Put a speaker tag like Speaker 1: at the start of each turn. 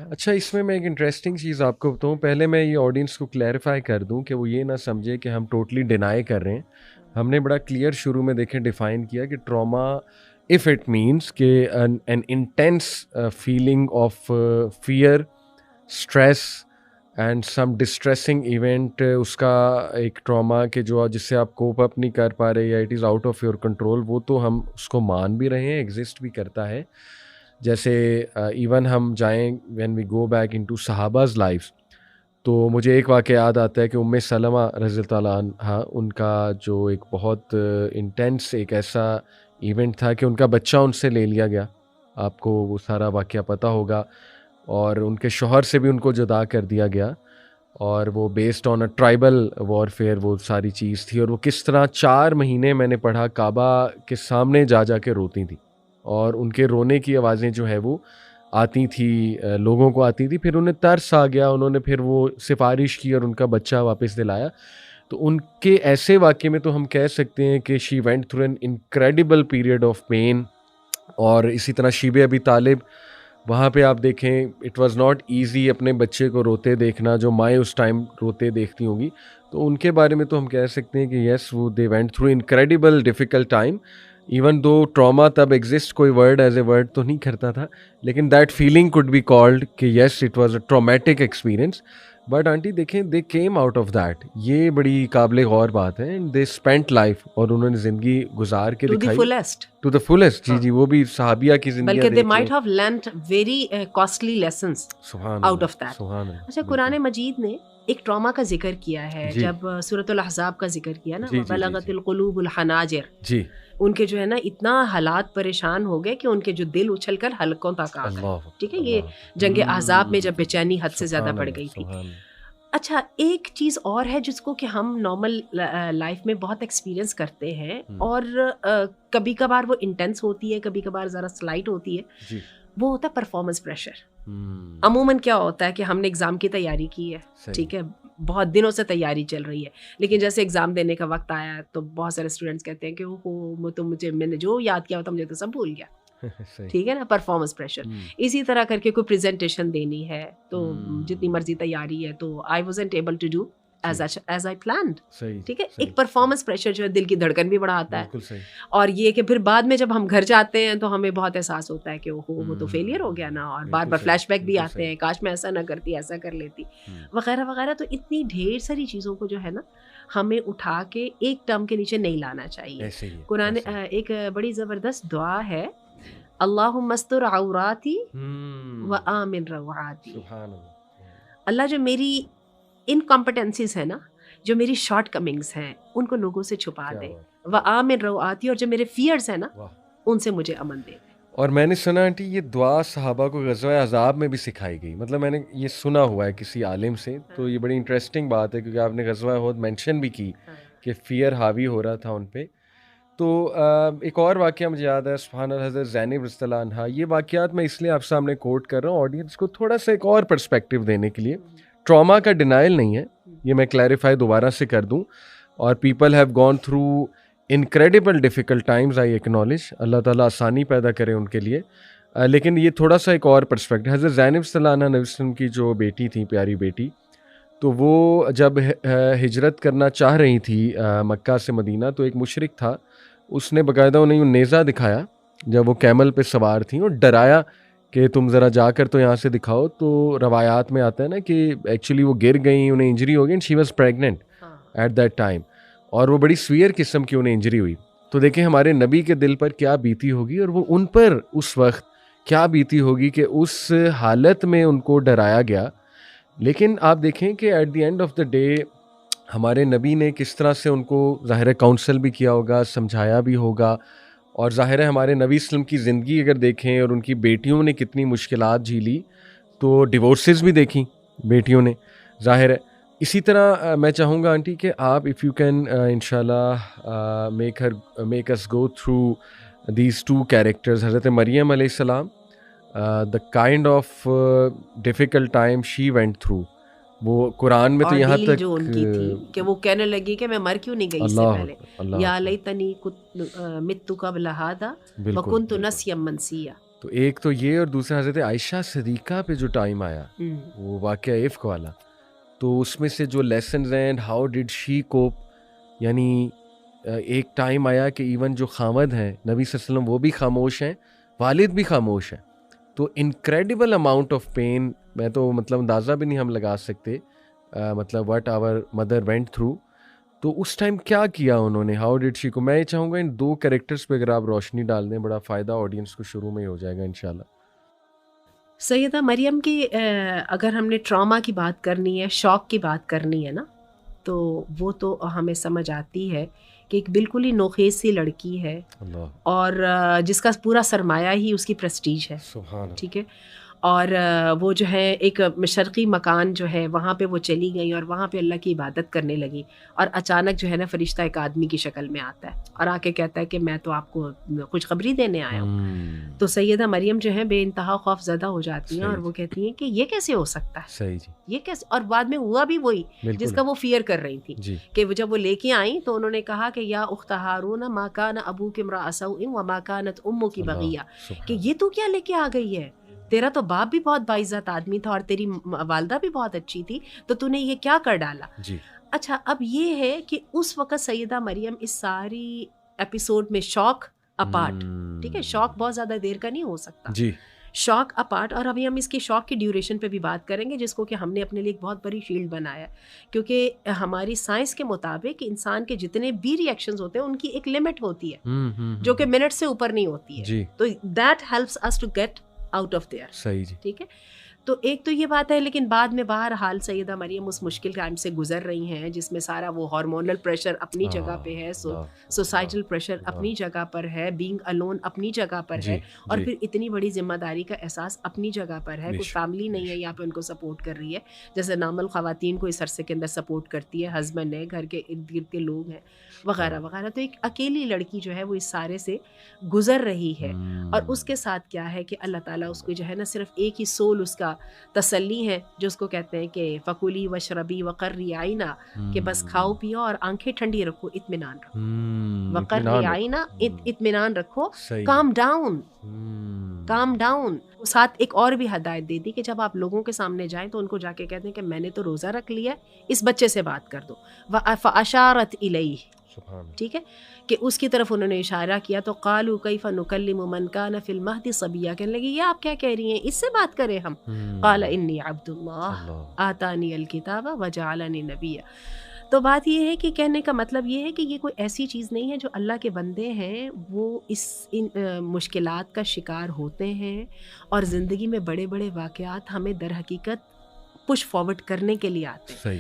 Speaker 1: اچھا اس میں ایک انٹرسٹنگ چیز آپ کو بتاؤں. پہلے میں یہ آڈینس کو کلیئرفائی کر دوں کہ وہ یہ نہ سمجھے کہ ہم ٹوٹلی ڈینائی کر رہے ہیں. ہم نے بڑا کلیئر شروع میں دیکھیں ڈیفائن کیا کہ ٹراما if it means کہ an intense feeling of fear, stress and some distressing event اس کا ایک ٹراما کہ جو جس سے آپ کوپ اپ نہیں کر پا رہے یا it is out of your control, وہ تو ہم اس کو مان بھی رہے ہیں, ایگزسٹ بھی کرتا ہے. جیسے ایون ہم جائیں when we go back into صحابہز لائف, تو مجھے ایک واقعہ یاد آتا ہے کہ ام سلمہ رضی اللہ تعالیٰ عنہا, ان کا جو ایک بہت انٹینس ایک ایسا ایونٹ تھا کہ ان کا بچہ ان سے لے لیا گیا. آپ کو وہ سارا واقعہ پتہ ہوگا. اور ان کے شوہر سے بھی ان کو جدا کر دیا گیا, اور وہ based on a tribal warfare وہ ساری چیز تھی. اور وہ کس طرح 4 مہینے میں نے پڑھا کعبہ کے سامنے جا کے روتی تھیں, اور ان کے رونے کی آوازیں جو ہے وہ آتی تھی, لوگوں کو آتی تھی. پھر انہیں ترس آ گیا, انہوں نے پھر وہ سفارش کی اور ان کا بچہ واپس دلایا. تو ان کے ایسے واقعے میں تو ہم کہہ سکتے ہیں کہ she went through an incredible period of pain. اور اسی طرح شیب ابی طالب, وہاں پہ آپ دیکھیں اٹ واز ناٹ ایزی اپنے بچے کو روتے دیکھنا, جو مائیں اس ٹائم روتے دیکھتی ہوں گی. تو ان کے بارے میں تو ہم کہہ سکتے ہیں کہ یس وہ they went through incredible difficult time. Even though trauma تب ایگزسٹ کوئی ورڈ ایز اے ورڈ تو نہیں کرتا تھا, لیکن that feeling could be called کہ yes it was a traumatic experience. But aunty دیکھیں they came out of that, یہ بڑی قابل غور بات ہے. دے اسپینٹ لائف, اور انہوں نے زندگی گزار کے دکھائی ٹو دا فلسٹ. جی جی, وہ بھی صحابیہ کی زندگی,
Speaker 2: بلکہ they might have learnt very costly lessons out of that. اچھا, قرآن مجید نے ایک ٹراما کا ذکر کیا ہے جب سورۃ الاحزاب کا ذکر کیا نا, بلغت القلوب الحناجر. جی, ان کے جو ہے نا اتنا حالات پریشان ہو گئے کہ ان کے جو دل اچھل کر حلقوں تک آ گئے. ٹھیک ہے, یہ جنگ احزاب میں جب بے چینی حد سے زیادہ بڑھ گئی تھی. اچھا, ایک چیز اور ہے جس کو کہ ہم نارمل لائف میں بہت ایکسپیرینس کرتے ہیں, اور کبھی کبھار وہ انٹینس ہوتی ہے, کبھی کبھار ذرا سلائٹ ہوتی ہے. وہ ہوتا ہے پرفارمنس پریشر. عموماً کیا ہوتا ہے کہ ہم نے ایگزام کی تیاری کی ہے, ٹھیک ہے, بہت دنوں سے تیاری چل رہی ہے, لیکن جیسے ایگزام دینے کا وقت آیا تو بہت سارے اسٹوڈنٹس کہتے ہیں کہ وہ تو میں نے جو یاد کیا ہوتا مجھے تو سب بھول گیا. ٹھیک ہے نا, پرفارمنس پریشر. اسی طرح کر کے کوئی پریزنٹیشن دینی ہے تو جتنی مرضی تیاری ہے تو I wasn't able to do as I planned. ٹھیک ہے, ایک پرفارمنس پریشر جو ہے دل کی دھڑکن بھی بڑھاتا ہے. اور یہ کہ پھر بعد میں جب ہم گھر جاتے ہیں تو ہمیں بہت احساس ہوتا ہے کہ وہ تو فیلئر ہو گیا نا, اور بار بار فلیش بیک بھی آتے ہیں, کاش میں ایسا نہ کرتی, ایسا کر لیتی, وغیرہ وغیرہ. تو اتنی ڈھیر ساری چیزوں کو جو ہے نا ہمیں اٹھا کے ایک ٹرم کے نیچے نہیں لانا چاہیے. قرآن ایک بڑی زبردست دعا ہے, اللہم استر عوراتی وآمن روعاتی. اللہ جو میری انکمپٹنسیز ہیں نا, جو میری شارٹ کمنگز ہیں, ان کو لوگوں سے چھپا دے. وآمن روعاتی, اور جو میرے فیئرز ہیں نا ان سے مجھے امن دے.
Speaker 1: اور میں نے سنا آنٹی یہ دعا صحابہ کو غزوہ احزاب میں بھی سکھائی گئی, مطلب میں نے یہ سنا ہوا ہے کسی عالم سے. تو یہ بڑی انٹرسٹنگ بات ہے کیونکہ آپ نے غزوہ احد مینشن بھی کی کہ فیئر حاوی ہو رہا تھا ان پہ. تو ایک اور واقعہ مجھے یاد ہے, سبحان اللہ, حضرت زینب رضی اللہ عنہا. یہ واقعات میں اس لیے آپ سامنے کوٹ کر رہا ہوں آڈینس کو تھوڑا سا ایک اور پرسپیکٹیو دینے کے لیے. ٹراما کا ڈینائل نہیں ہے, یہ میں کلیریفائی دوبارہ سے کر دوں. اور people have gone through incredible difficult times, I acknowledge, اللہ تعالیٰ آسانی پیدا کرے ان کے لیے. لیکن یہ تھوڑا سا ایک اور پرسپیکٹیو. حضرت زینب صلی اللہ عنہ نبی وسلم کی جو بیٹی تھیں, پیاری بیٹی, تو وہ جب ہجرت کرنا چاہ رہی تھی مکہ سے مدینہ, تو ایک مشرک تھا, اس نے باقاعدہ انہیں نیزہ دکھایا جب وہ کیمل پہ سوار تھیں, اور ڈرایا کہ تم ذرا جا کر تو یہاں سے دکھاؤ. تو روایات میں آتا ہے نا کہ ایکچولی وہ گر گئیں, انہیں انجری ہو گئی, and she was pregnant at that time, اور وہ بڑی سویئر قسم کی انہیں انجری ہوئی. تو دیکھیں ہمارے نبی کے دل پر کیا بیتی ہوگی, اور وہ ان پر اس وقت کیا بیتی ہوگی کہ اس حالت میں ان کو ڈرایا گیا. لیکن آپ دیکھیں کہ at the end of the day ہمارے نبی نے کس طرح سے ان کو ظاہر کاؤنسل بھی کیا ہوگا, سمجھایا بھی ہوگا. اور ظاہر ہے ہمارے نبی اسلم کی زندگی اگر دیکھیں, اور ان کی بیٹیوں نے کتنی مشکلات جھیلی, تو ڈیورسز بھی دیکھیں بیٹیوں نے, ظاہر ہے. اسی طرح میں چاہوں گا آنٹی کہ آپ اف یو کین انشاءاللہ make us go through these two characters. حضرت مریم علیہ السلام, the kind of difficult time she went through, وہ قرآن میں تو یہاں تک
Speaker 2: جو ان کی تھی کہ وہ کہنے لگی کہ میں مر کیوں نہیں گئی اس سے پہلے, یا لیتنی مت قبل ھذا وکنت نسیا منسیا.
Speaker 1: تو ایک تو یہ، اور دوسرا حضرت عائشہ صدیقہ پہ جو ٹائم آیا وہ واقعہ عفق والا، تو اس میں سے جو لیسنز ہیں اینڈ ہاؤ ڈڈ شی کوپ، یعنی ایک ٹائم آیا کہ ایون جو خامد ہیں نبی صلی اللہ علیہ وسلم وہ بھی خاموش ہیں، والد بھی خاموش ہیں، تو انکریڈیبل اماؤنٹ آف پین، میں تو مطلب اندازہ بھی نہیں ہم لگا سکتے مطلب what our mother went through. تو اس ٹائم کیا کیا انہوں نے، ہاؤ ڈڈ شی کو. میں یہ چاہوں گا ان دو کریکٹرز پہ اگر آپ روشنی ڈال دیں بڑا فائدہ آڈینس کو شروع میں ہی ہو جائے گا انشاءاللہ.
Speaker 2: سیدہ مریم کی اگر ہم نے ٹراما کی بات کرنی ہے، شوق کی بات کرنی ہے نا، تو وہ تو ہمیں سمجھ آتی ہے کہ ایک بالکل ہی نوخیز سی لڑکی ہے اور جس کا پورا سرمایہ ہی اس کی پریسٹیج ہے. ٹھیک ہے، اور وہ جو ہے ایک شرقی مکان جو ہے وہاں پہ وہ چلی گئی اور وہاں پہ اللہ کی عبادت کرنے لگی، اور اچانک جو ہے نا فرشتہ ایک آدمی کی شکل میں آتا ہے اور آ کے کہتا ہے کہ میں تو آپ کو خوشخبری دینے آیا ہوں. تو سیدہ مریم جو ہے بے انتہا خوف زدہ ہو جاتی ہیں اور وہ کہتی ہیں کہ یہ کیسے ہو سکتا ہے. صحیح جی، یہ کیسے. اور بعد میں ہوا بھی وہی جس کا وہ فیئر کر رہی تھی کہ جب وہ لے کے آئیں تو انہوں نے کہا کہ یا اخت ہارون ما کان ابوک امرأ سوء وما کانت امک بغیہ، کہ یہ تو کیا لے کے آ گئی ہے، تیرا تو باپ بھی بہت باعزت آدمی تھا اور تیری والدہ بھی بہت اچھی تھی، تو تو نے یہ کیا کر ڈالا. اچھا، اب یہ ہے کہ اس وقت سیدہ مریم اس ساری ایپیسوڈ میں شوق اپارٹ، ٹھیک ہے، شوق بہت زیادہ دیر کا نہیں ہو سکتا جی، شوق اپارٹ. اور ابھی ہم اس کی شوق کی ڈیوریشن پہ بھی بات کریں گے، جس کو کہ ہم نے اپنے لیے ایک بہت بڑی شیلڈ بنایا ہے، کیونکہ ہماری سائنس کے مطابق انسان کے جتنے بھی ریئیکشنز ہوتے ہیں ان کی ایک لمٹ ہوتی ہے جو کہ منٹ سے اوپر نہیں ہوتی ہے. تو that helps us to get out of there. صحیح جی، ٹھیک ہے. تو ایک تو یہ بات ہے، لیکن بعد میں بہرحال سیدہ مریم اس مشکل ٹائم سے گزر رہی ہیں جس میں سارا وہ ہارمونل پریشر اپنی جگہ پہ ہے، سوسائٹل پریشر اپنی جگہ پر ہے، بینگ الون اپنی جگہ پر ہے، اور پھر اتنی بڑی ذمہ داری کا احساس اپنی جگہ پر ہے. کوئی فیملی نہیں ہے یہاں پہ ان کو سپورٹ کر رہی ہے، جیسے نارمل خواتین کو اس عرصے کے اندر سپورٹ کرتی ہے، ہسبینڈ ہے، گھر کے ارد گرد کے لوگ ہیں وغیرہ وغیرہ. تو ایک اکیلی لڑکی جو ہے وہ اس سارے سے گزر رہی ہے، اور اس کے ساتھ کیا ہے کہ اللہ تعالیٰ اس کو جو ہے نا صرف ایک ہی سول اس کا تسلی ہے، جو اس کو کہتے ہیں کہ فکولی وشربی وقرری عینا، کہ بس کھاؤ پیو اور آنکھیں ٹھنڈی رکھو، اطمینان رکھو. وقرری عینا، اطمینان رکھو، کام ڈاؤن، کام ڈاؤن. ساتھ ایک اور بھی ہدایت دے دی کہ جب آپ لوگوں کے سامنے جائیں تو ان کو جا کے کہتے ہیں کہ میں نے تو روزہ رکھ لیا ہے، اس بچے سے بات کر دو. فاشارت الیہ، ٹھیک ہے، کہ اس کی طرف انہوں نے اشارہ کیا. تو قالوا کیف نکلم من کان فی المہد صبیا، کہنے لگے یہ آپ کیا کہہ رہی ہیں، اس سے بات کریں ہم. قال انی عبد اللہ آتانی الکتاب وجعلنی نبیا. تو بات یہ ہے کہ کہنے کا مطلب یہ ہے کہ یہ کوئی ایسی چیز نہیں ہے، جو اللہ کے بندے ہیں وہ ان مشکلات کا شکار ہوتے ہیں، اور زندگی میں بڑے بڑے واقعات ہمیں در حقیقت پش فارورڈ کرنے کے لیے آتے ہیں.